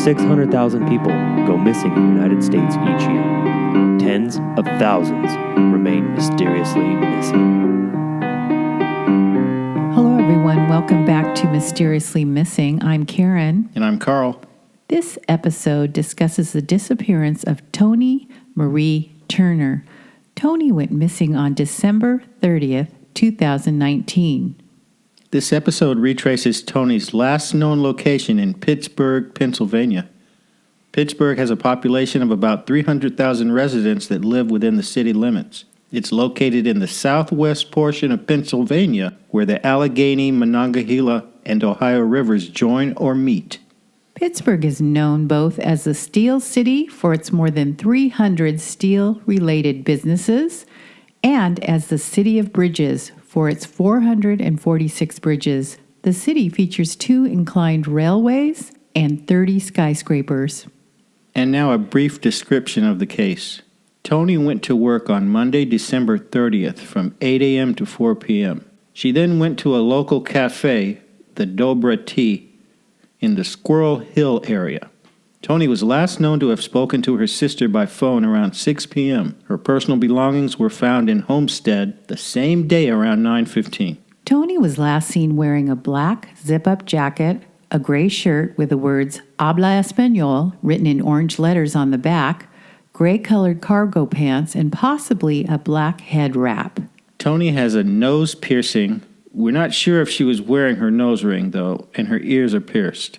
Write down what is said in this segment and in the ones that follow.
600,000 people go missing in the United States each year. Tens of thousands remain mysteriously missing. Hello, everyone. Welcome back to Mysteriously Missing. I'm Karen. And I'm Carl. This episode discusses the disappearance of Tonee Marie Turner. Tonee went missing on December 30th, 2019. This episode retraces Tonee's last known location in Pittsburgh, Pennsylvania. Pittsburgh has a population of about 300,000 residents that live within the city limits. It's located in the southwest portion of Pennsylvania, where the Allegheny, Monongahela, and Ohio rivers join or meet. Pittsburgh is known both as the Steel City for its more than 300 steel-related businesses and as the City of Bridges for its 446 bridges. The city features 2 inclined railways and 30 skyscrapers. And now a brief description of the case. Tonee went to work on Monday, December 30th from 8 a.m. to 4 p.m. She then went to a local cafe, the Dobra Tea, in the Squirrel Hill area. Tonee was last known to have spoken to her sister by phone around 6 p.m. Her personal belongings were found in Homestead the same day around 9:15. Tonee was last seen wearing a black zip-up jacket, a gray shirt with the words Habla Español written in orange letters on the back, gray-colored cargo pants, and possibly a black head wrap. Tonee has a nose piercing. We're not sure if she was wearing her nose ring, though, and her ears are pierced.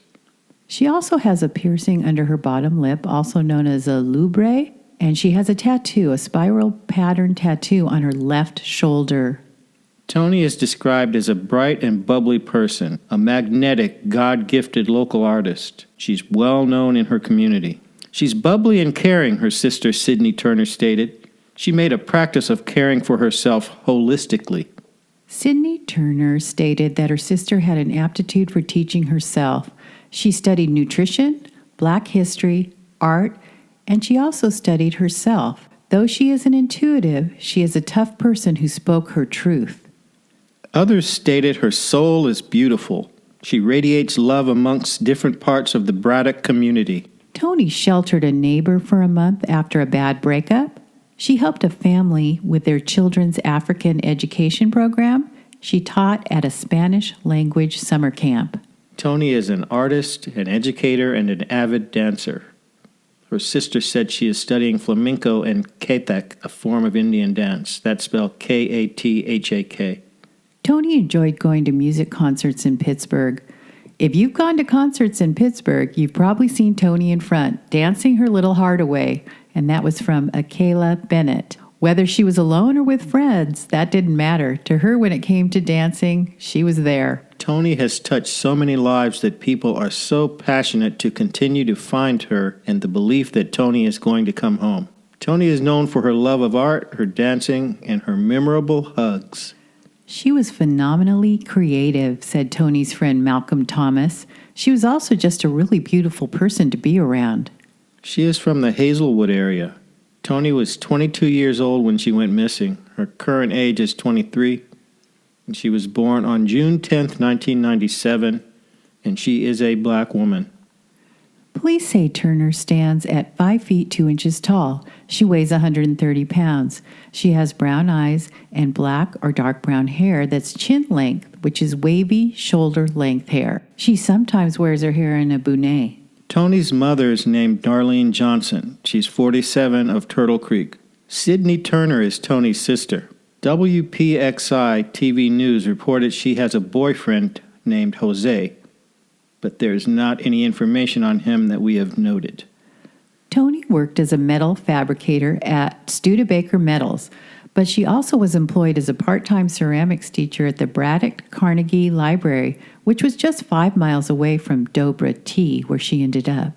She also has a piercing under her bottom lip, also known as a lubre, and she has a tattoo, a spiral pattern tattoo on her left shoulder. Tonee is described as a bright and bubbly person, a magnetic, God-gifted local artist. She's well known in her community. She's bubbly and caring, her sister Sydney Turner stated. She made a practice of caring for herself holistically. Sydney Turner stated that her sister had an aptitude for teaching herself. She studied nutrition, Black history, art, and she also studied herself. Though she is an intuitive, she is a tough person who spoke her truth. Others stated her soul is beautiful. She radiates love amongst different parts of the Braddock community. Tonee sheltered a neighbor for a month after a bad breakup. She helped a family with their children's African education program. She taught at a Spanish language summer camp. Tonee is an artist, an educator, and an avid dancer. Her sister said she is studying flamenco and Kathak, a form of Indian dance. That's spelled Kathak. Tonee enjoyed going to music concerts in Pittsburgh. If you've gone to concerts in Pittsburgh, you've probably seen Tonee in front, dancing her little heart away, and that was from Akela Bennett. Whether she was alone or with friends, that didn't matter. To her, when it came to dancing, she was there. Tonee has touched so many lives that people are so passionate to continue to find her and the belief that Tonee is going to come home. Tonee is known for her love of art, her dancing, and her memorable hugs. She was phenomenally creative, said Tonee's friend Malcolm Thomas. She was also just a really beautiful person to be around. She is from the Hazelwood area. Tonee was 22 years old when she went missing. Her current age is 23. And she was born on June 10th, 1997, and she is a black woman. Police say Turner stands at 5 feet 2 inches tall. She weighs 130 pounds. She has brown eyes and black or dark brown hair that's chin length, which is wavy shoulder length hair. She sometimes wears her hair in a bonnet. Tonee's mother is named Darlene Johnson. She's 47 of Turtle Creek. Sydney Turner is Tonee's sister. WPXI TV News reported she has a boyfriend named Jose, but there's not any information on him that we have noted. Tonee worked as a metal fabricator at Studebaker Metals, but she also was employed as a part-time ceramics teacher at the Braddock Carnegie Library, which was just 5 miles away from Dobra Tea, where she ended up.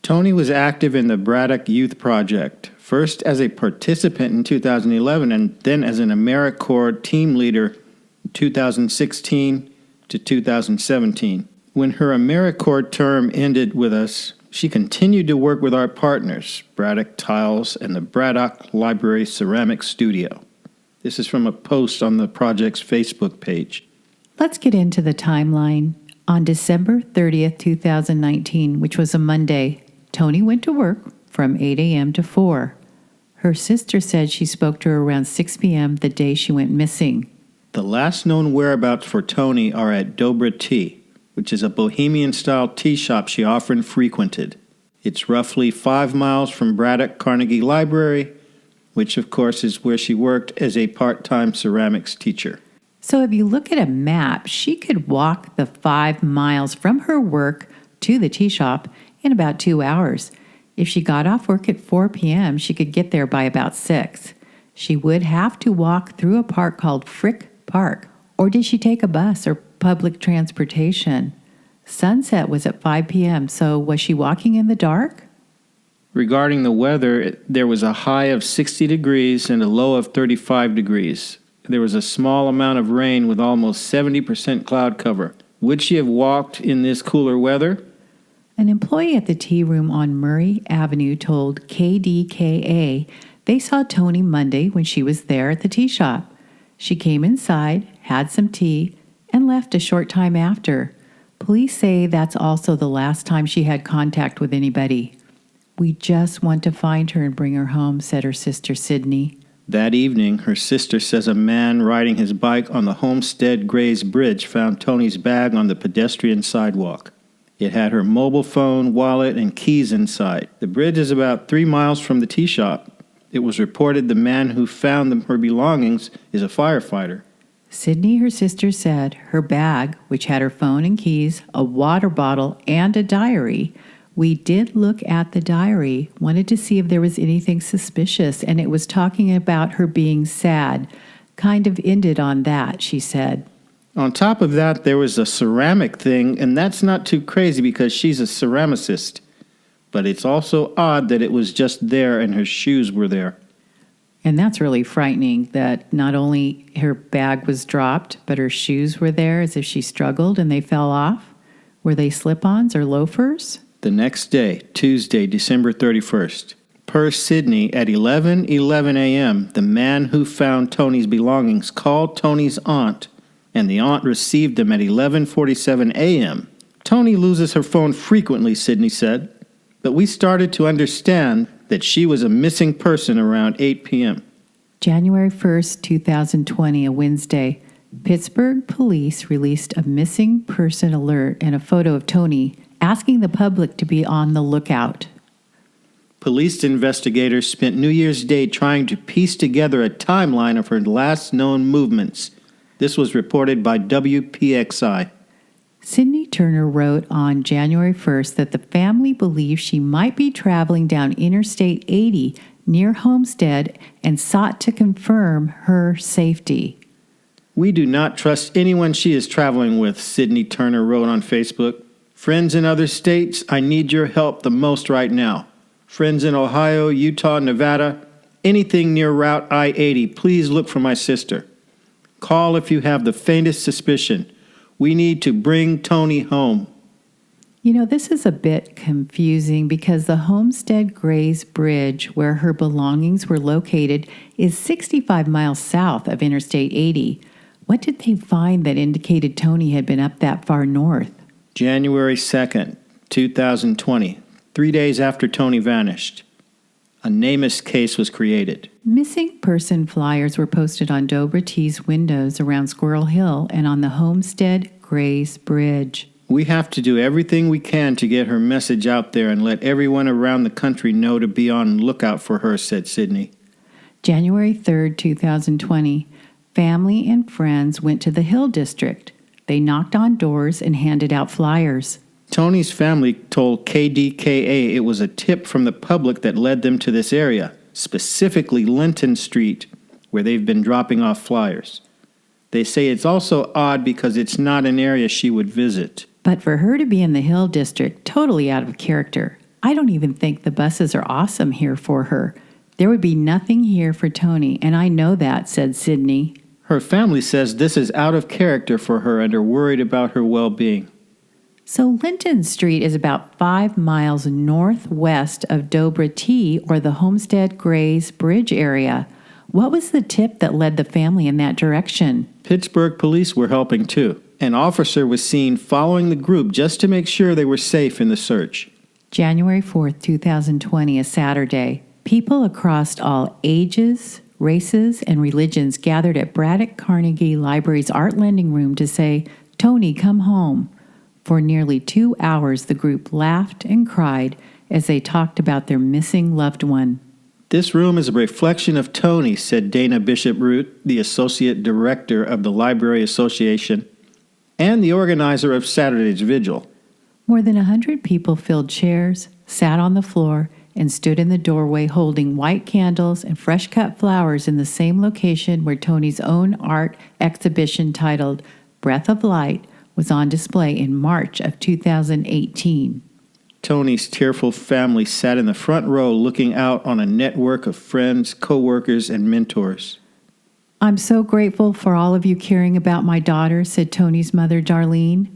Tonee was active in the Braddock Youth Project, first as a participant in 2011 and then as an AmeriCorps team leader in 2016 to 2017. When her AmeriCorps term ended with us, she continued to work with our partners, Braddock Tiles and the Braddock Library Ceramic Studio. This is from a post on the project's Facebook page. Let's get into the timeline. On December 30th, 2019, which was a Monday, Tonee went to work from 8 a.m. to 4. Her sister said she spoke to her around 6 p.m. the day she went missing. The last known whereabouts for Tonee are at Dobra Tea, which is a bohemian-style tea shop she often frequented. It's roughly 5 miles from Braddock Carnegie Library, which of course is where she worked as a part-time ceramics teacher. So if you look at a map, she could walk the 5 miles from her work to the tea shop in about 2 hours. If she got off work at 4 p.m., she could get there by about 6. She would have to walk through a park called Frick Park. Or did she take a bus or public transportation? Sunset was at 5 p.m., so was she walking in the dark? Regarding the weather, there was a high of 60 degrees and a low of 35 degrees. There was a small amount of rain with almost 70% cloud cover. Would she have walked in this cooler weather? An employee at the tea room on Murray Avenue told KDKA they saw Tonee Monday when she was there at the tea shop. She came inside, had some tea, and left a short time after. Police say that's also the last time she had contact with anybody. We just want to find her and bring her home, said her sister Sydney. That evening, her sister says a man riding his bike on the Homestead Grays Bridge found Tonee's bag on the pedestrian sidewalk. It had her mobile phone, wallet, and keys inside. The bridge is about 3 miles from the tea shop. It was reported the man who found her belongings is a firefighter. Sydney, her sister, said her bag, which had her phone and keys, a water bottle, and a diary. We did look at the diary, wanted to see if there was anything suspicious, and it was talking about her being sad. Kind of ended on that, she said. On top of that, there was a ceramic thing, and that's not too crazy because she's a ceramicist. But it's also odd that it was just there and her shoes were there. And that's really frightening that not only her bag was dropped, but her shoes were there as if she struggled and they fell off. Were they slip-ons or loafers? The next day, Tuesday, December 31st, per Sydney, at 11:11 a.m., the man who found Tonee's belongings called Tonee's aunt, and the aunt received them at 11:47 a.m. Tonee loses her phone frequently, Sydney said, but we started to understand that she was a missing person around 8 p.m. January 1st, 2020, a Wednesday, Pittsburgh police released a missing person alert and a photo of Tonee, asking the public to be on the lookout. Police investigators spent New Year's Day trying to piece together a timeline of her last known movements. This was reported by WPXI. Tonee Turner wrote on January 1st that the family believes she might be traveling down Interstate 80 near Homestead and sought to confirm her safety. We do not trust anyone she is traveling with, Tonee Turner wrote on Facebook. Friends in other states, I need your help the most right now. Friends in Ohio, Utah, Nevada, anything near Route I-80, please look for my sister. Call if you have the faintest suspicion. We need to bring Tonee home. You know, this is a bit confusing because the Homestead Grays Bridge, where her belongings were located, is 65 miles south of Interstate 80. What did they find that indicated Tonee had been up that far north? January 2nd, 2020, 3 days after Tonee vanished. A NamUs case was created. Missing person flyers were posted on Dobra Tea's windows around Squirrel Hill and on the Homestead Grays Bridge. We have to do everything we can to get her message out there and let everyone around the country know to be on lookout for her, said Sydney. January 3rd, 2020, family and friends went to the Hill District. They knocked on doors and handed out flyers. Tonee's family told KDKA it was a tip from the public that led them to this area, specifically Linton Street, where they've been dropping off flyers. They say it's also odd because it's not an area she would visit. But for her to be in the Hill District, totally out of character. I don't even think the buses are awesome here for her. There would be nothing here for Tonee, and I know that, said Sydney. Her family says this is out of character for her and are worried about her well-being. So Linton Street is about 5 miles northwest of Dobra Tea or the Homestead Grays Bridge area. What was the tip that led the family in that direction? Pittsburgh police were helping too. An officer was seen following the group just to make sure they were safe in the search. January 4th, 2020, a Saturday. People across all ages, races, and religions gathered at Braddock Carnegie Library's Art Lending Room to say, "Tonee, come home." For nearly 2 hours, the group laughed and cried as they talked about their missing loved one. This room is a reflection of Tonee, said Dana Bishop Root, the Associate Director of the Library Association and the organizer of Saturday's vigil. More than 100 people filled chairs, sat on the floor, and stood in the doorway holding white candles and fresh-cut flowers in the same location where Tonee's own art exhibition titled Breath of Light was on display in March of 2018. Tonee's tearful family sat in the front row looking out on a network of friends, co-workers, and mentors. "I'm so grateful for all of you caring about my daughter," said Tonee's mother, Darlene.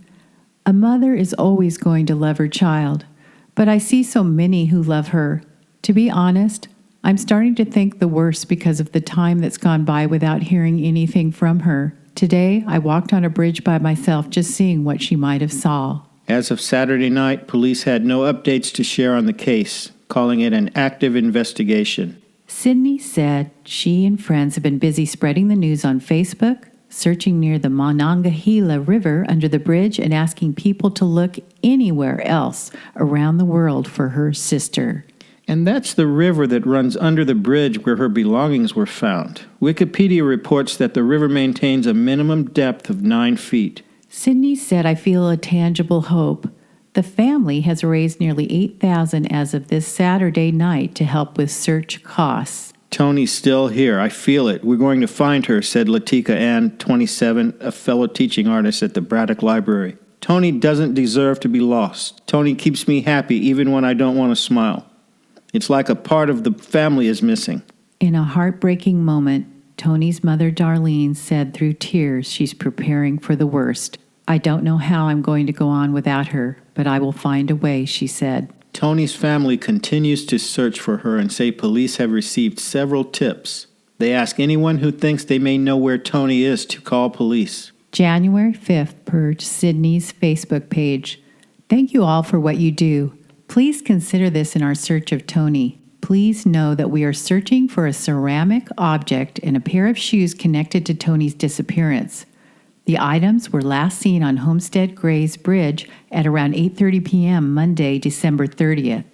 "A mother is always going to love her child, but I see so many who love her. To be honest, I'm starting to think the worst because of the time that's gone by without hearing anything from her. Today, I walked on a bridge by myself just seeing what she might have saw." As of Saturday night, police had no updates to share on the case, calling it an active investigation. Sydney said she and friends have been busy spreading the news on Facebook, searching near the Monongahela River under the bridge, and asking people to look anywhere else around the world for her sister. And that's the river that runs under the bridge where her belongings were found. Wikipedia reports that the river maintains a minimum depth of 9 feet. Sydney said, "I feel a tangible hope. The family has raised nearly $8,000 as of this Saturday night to help with search costs." Tonee's still here. I feel it. We're going to find her, said Latika Ann, 27, a fellow teaching artist at the Braddock Library. Tonee doesn't deserve to be lost. Tonee keeps me happy even when I don't want to smile. It's like a part of the family is missing. In a heartbreaking moment, Tonee's mother, Darlene, said through tears she's preparing for the worst. "I don't know how I'm going to go on without her, but I will find a way," she said. Tonee's family continues to search for her and say police have received several tips. They ask anyone who thinks they may know where Tonee is to call police. January 5th, per Sydney's Facebook page. "Thank you all for what you do. Please consider this in our search of Tonee. Please know that we are searching for a ceramic object and a pair of shoes connected to Tonee's disappearance. The items were last seen on Homestead Grays Bridge at around 8:30 p.m. Monday, December 30th.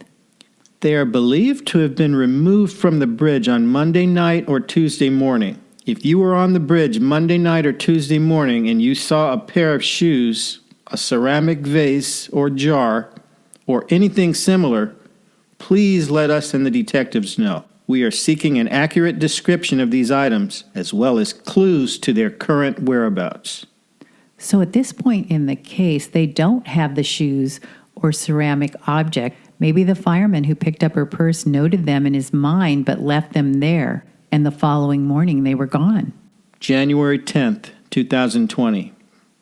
They are believed to have been removed from the bridge on Monday night or Tuesday morning. If you were on the bridge Monday night or Tuesday morning and you saw a pair of shoes, a ceramic vase or jar, or anything similar, please let us and the detectives know. We are seeking an accurate description of these items, as well as clues to their current whereabouts." So at this point in the case, they don't have the shoes or ceramic object. Maybe the fireman who picked up her purse noted them in his mind but left them there, and the following morning they were gone. January 10th, 2020.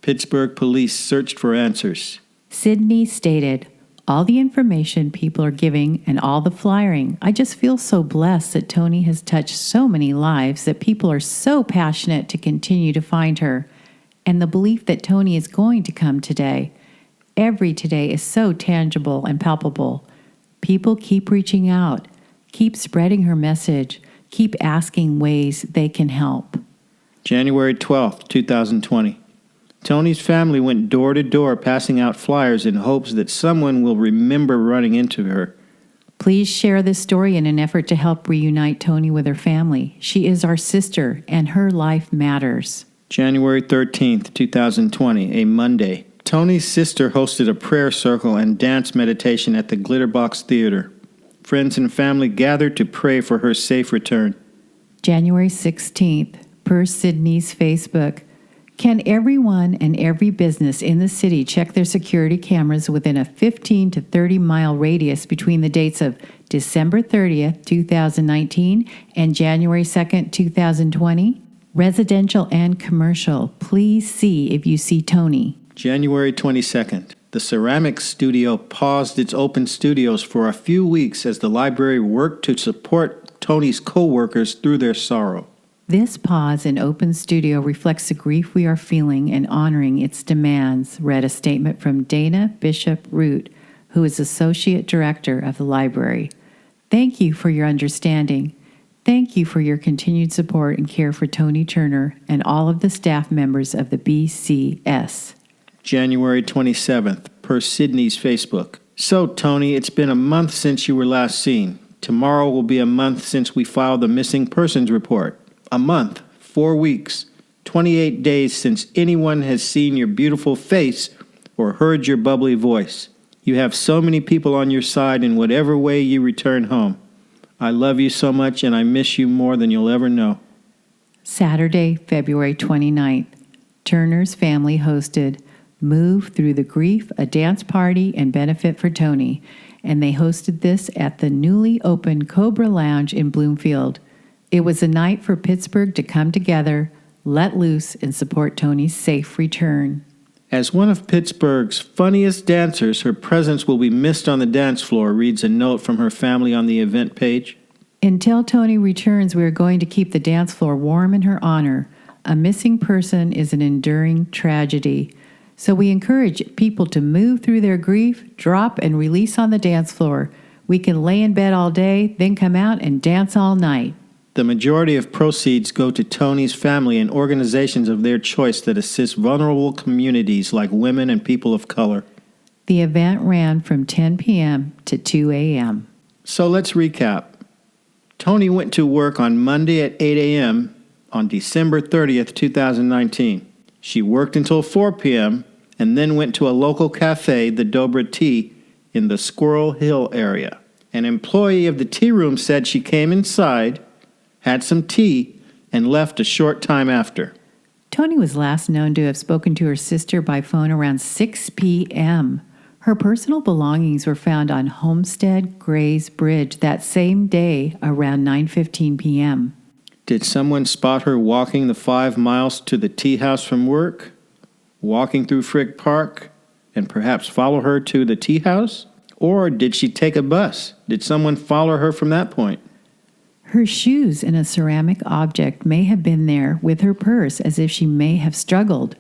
Pittsburgh police searched for answers. Sydney stated, "All the information people are giving and all the flyering, I just feel so blessed that Tonee has touched so many lives, that people are so passionate to continue to find her, and the belief that Tonee is going to come today. Every today is so tangible and palpable. People keep reaching out, keep spreading her message, keep asking ways they can help." January 12th, 2020. Tonee's family went door to door passing out flyers in hopes that someone will remember running into her. Please share this story in an effort to help reunite Tonee with her family. She is our sister, and her life matters. January 13th, 2020, a Monday. Tonee's sister hosted a prayer circle and dance meditation at the Glitterbox Theater. Friends and family gathered to pray for her safe return. January 16th, per Sydney's Facebook. Can everyone and every business in the city check their security cameras within a 15 to 30 mile radius between the dates of December 30th, 2019 and January 2nd, 2020? Residential and commercial, please see if you see Tonee. January 22nd. The Ceramics Studio paused its open studios for a few weeks as the library worked to support Tonee's co-workers through their sorrow. This pause in open studio reflects the grief we are feeling and honoring its demands, read a statement from Dana Bishop Root, who is Associate Director of the library. Thank you for your understanding. Thank you for your continued support and care for Tonee Turner and all of the staff members of the BCS. January 27th, per Sydney's Facebook. So, Tonee, it's been a month since you were last seen. Tomorrow will be a month since we filed the missing persons report. A month, 4 weeks, 28 days since anyone has seen your beautiful face or heard your bubbly voice. You have so many people on your side in whatever way you return home. I love you so much and I miss you more than you'll ever know. Saturday, February 29th, Turner's family hosted Move Through the Grief, a dance party and benefit for Tonee, and they hosted this at the newly opened Cobra Lounge in Bloomfield. It was a night for Pittsburgh to come together, let loose, and support Tonee's safe return. As one of Pittsburgh's funniest dancers, her presence will be missed on the dance floor, reads a note from her family on the event page. Until Tonee returns, we are going to keep the dance floor warm in her honor. A missing person is an enduring tragedy. So we encourage people to move through their grief, drop, and release on the dance floor. We can lay in bed all day, then come out and dance all night. The majority of proceeds go to Tonee's family and organizations of their choice that assist vulnerable communities like women and people of color. The event ran from 10 p.m. to 2 a.m. So let's recap. Tonee went to work on Monday at 8 a.m. on December 30th, 2019. She worked until 4 p.m. and then went to a local cafe, the Dobra Tea, in the Squirrel Hill area. An employee of the tea room said she came inside, had some tea, and left a short time after. Tonee was last known to have spoken to her sister by phone around 6 p.m. Her personal belongings were found on Homestead Grays Bridge that same day around 9:15 p.m. Did someone spot her walking the 5 miles to the tea house from work, walking through Frick Park, and perhaps follow her to the tea house? Or did she take a bus? Did someone follow her from that point? Her shoes and a ceramic object may have been there with her purse, as if she may have struggled.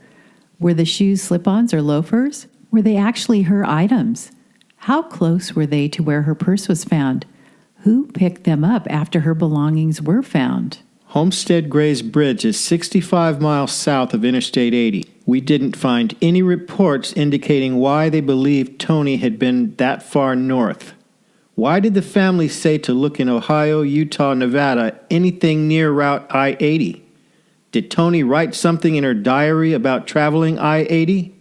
Were the shoes slip-ons or loafers? Were they actually her items? How close were they to where her purse was found? Who picked them up after her belongings were found? Homestead Grays Bridge is 65 miles south of Interstate 80. We didn't find any reports indicating why they believed Tonee had been that far north. Why did the family say to look in Ohio, Utah, Nevada, anything near Route I-80? Did Tonee write something in her diary about traveling I-80?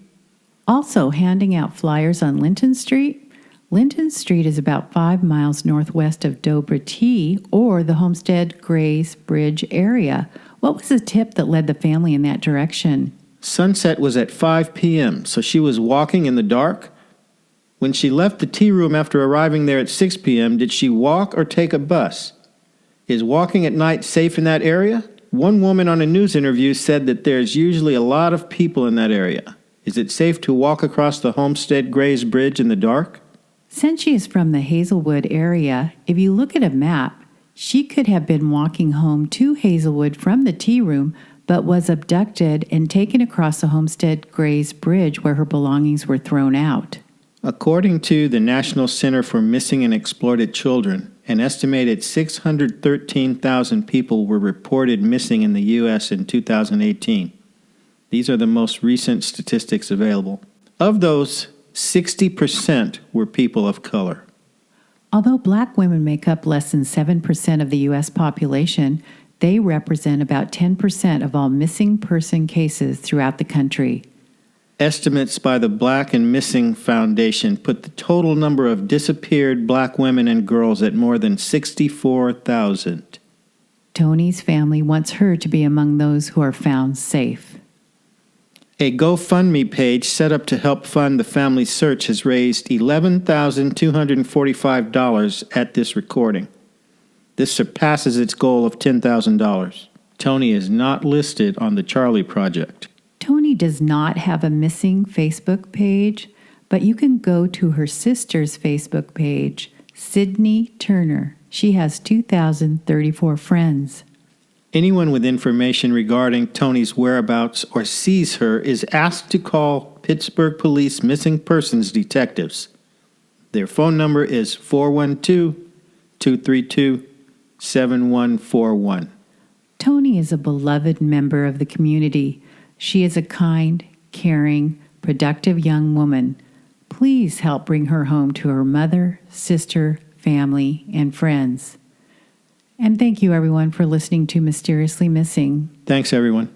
Also handing out flyers on Linton Street. Linton Street is about 5 miles northwest of Dobra Tea or the Homestead Grays Bridge area. What was the tip that led the family in that direction? Sunset was at 5 p.m., so she was walking in the dark? When she left the tea room after arriving there at 6 p.m., did she walk or take a bus? Is walking at night safe in that area? One woman on a news interview said that there's usually a lot of people in that area. Is it safe to walk across the Homestead Grays Bridge in the dark? Since she is from the Hazelwood area, if you look at a map, she could have been walking home to Hazelwood from the tea room, but was abducted and taken across the Homestead Grays Bridge where her belongings were thrown out. According to the National Center for Missing and Exploited Children, an estimated 613,000 people were reported missing in the U.S. in 2018. These are the most recent statistics available. Of those, 60% were people of color. Although black women make up less than 7% of the U.S. population, they represent about 10% of all missing person cases throughout the country. Estimates by the Black and Missing Foundation put the total number of disappeared black women and girls at more than 64,000. Tonee's family wants her to be among those who are found safe. A GoFundMe page set up to help fund the family's search has raised $11,245 at this recording. This surpasses its goal of $10,000. Tonee is not listed on the Charlie Project. Tonee does not have a missing Facebook page, but you can go to her sister's Facebook page, Tonee Turner. She has 2,034 friends. Anyone with information regarding Tonee's whereabouts or sees her is asked to call Pittsburgh Police Missing Persons Detectives. Their phone number is 412-232-7141. Tonee is a beloved member of the community. She is a kind, caring, productive young woman. Please help bring her home to her mother, sister, family, and friends. And thank you, everyone, for listening to Mysteriously Missing. Thanks, everyone.